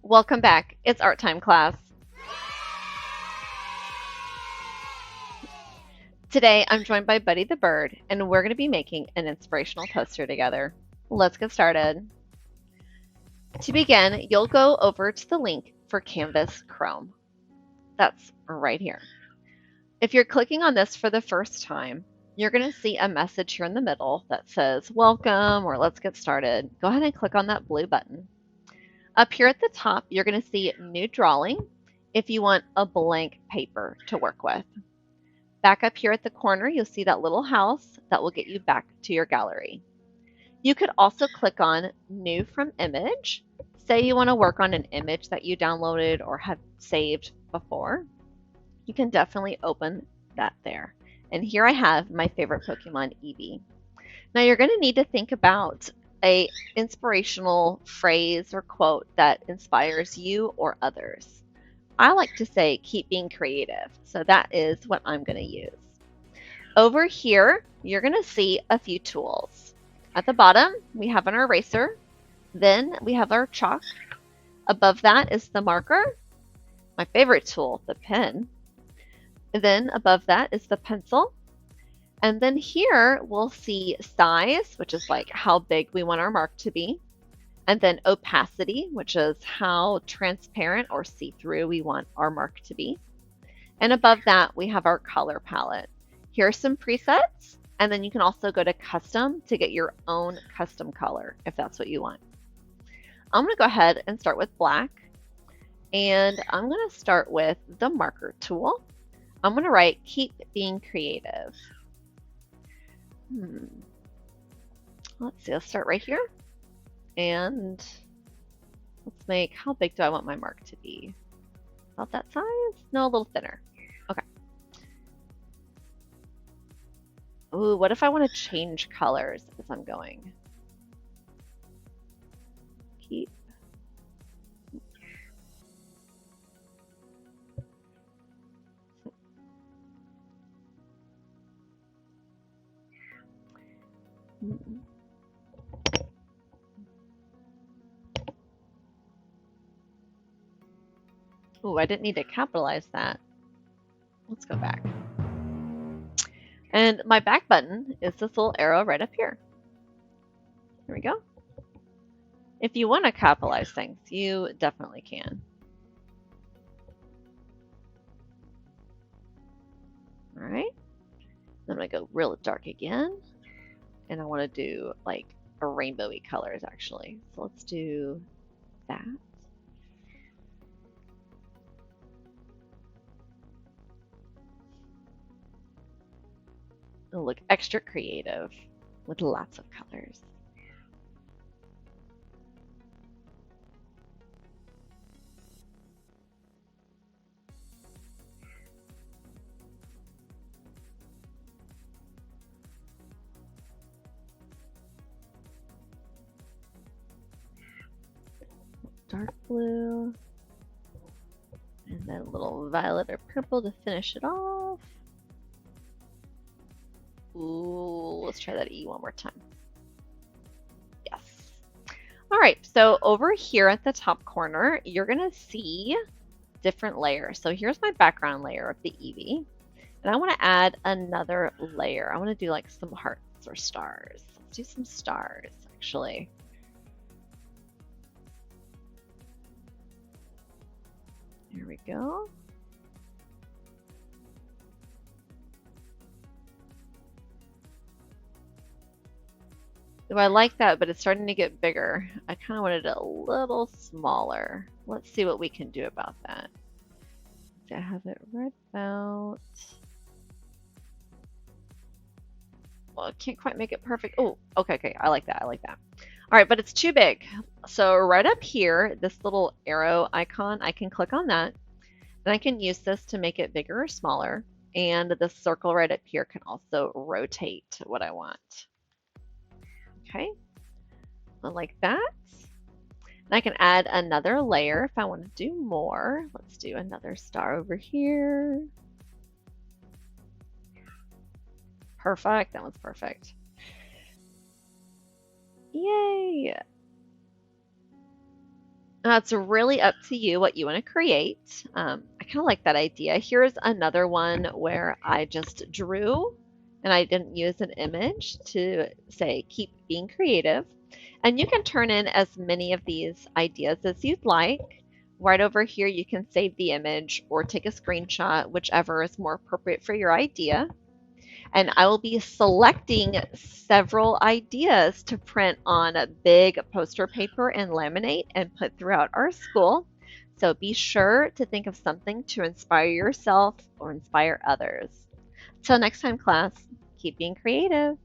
Welcome back. It's art time class. Today I'm joined by Buddy the Bird, and we're going to be making an inspirational poster together. Let's get started. To begin, you'll go over to the link for Canvas Chrome. That's right here. If you're clicking on this for the first time, you're going to see a message here in the middle that says welcome or let's get started. Go ahead and click on that blue button. Up here at the top, you're going to see new drawing if you want a blank paper to work with. Back up here at the corner, you'll see that little house that will get you back to your gallery. You could also click on New from Image. Say you want to work on an image that you downloaded or have saved before. You can definitely open that there. And here I have my favorite Pokemon, Eevee. Now you're going to need to think about an inspirational phrase or quote that inspires you or others. I like to say keep being creative, so that is what I'm going to use. Over here, you're going to see a few tools. At the bottom, we have an eraser, then we have our chalk. Above that is the marker, my favorite tool, the pen. And then above that is the pencil. And then here we'll see size, which is like how big we want our mark to be. And then opacity, which is how transparent or see-through we want our mark to be. And above that, we have our color palette. Here are some presets, and then you can also go to custom to get your own custom color if that's what you want. I'm going to go ahead and start with black, and I'm going to start with the marker tool. I'm going to write keep being creative. Let's see, let's start right here. And let's make, how big do I want my mark to be? About that size? No, a little thinner. Okay. Ooh, what if I want to change colors as I'm going? Keep. Ooh, I didn't need to capitalize that. Let's go back. And my back button is this little arrow right up here. Here we go. If you want to capitalize things, you definitely can. All right. I'm going to go real dark again. And I want to do like a rainbowy colors actually. So let's do that. It'll look extra creative with lots of colors. Dark blue. And then a little violet or purple to finish it off. Ooh, let's try that E one more time. Yes. All right, so over here at the top corner, you're gonna see different layers. So here's my background layer of the Eevee. And I wanna add another layer. I wanna do like some hearts or stars. Let's do some stars, actually. Here we go. Ooh, I like that, but it's starting to get bigger. I kind of wanted it a little smaller. Let's see what we can do about that. I have it right about... Well, I can't quite make it perfect. Oh, okay, I like that, I like that. All right, but it's too big. So right up here, this little arrow icon, I can click on that. And I can use this to make it bigger or smaller. And the circle right up here can also rotate what I want. Okay, like that. And I can add another layer if I want to do more. Let's do another star over here. Perfect, that one's perfect. Yay! It's really up to you what you want to create. I kind of like that idea. Here's another one where I just drew and I didn't use an image to say keep being creative. And you can turn in as many of these ideas as you'd like. Right over here, you can save the image or take a screenshot, whichever is more appropriate for your idea. And I will be selecting several ideas to print on a big poster paper and laminate and put throughout our school. So be sure to think of something to inspire yourself or inspire others. Till next time, class, keep being creative.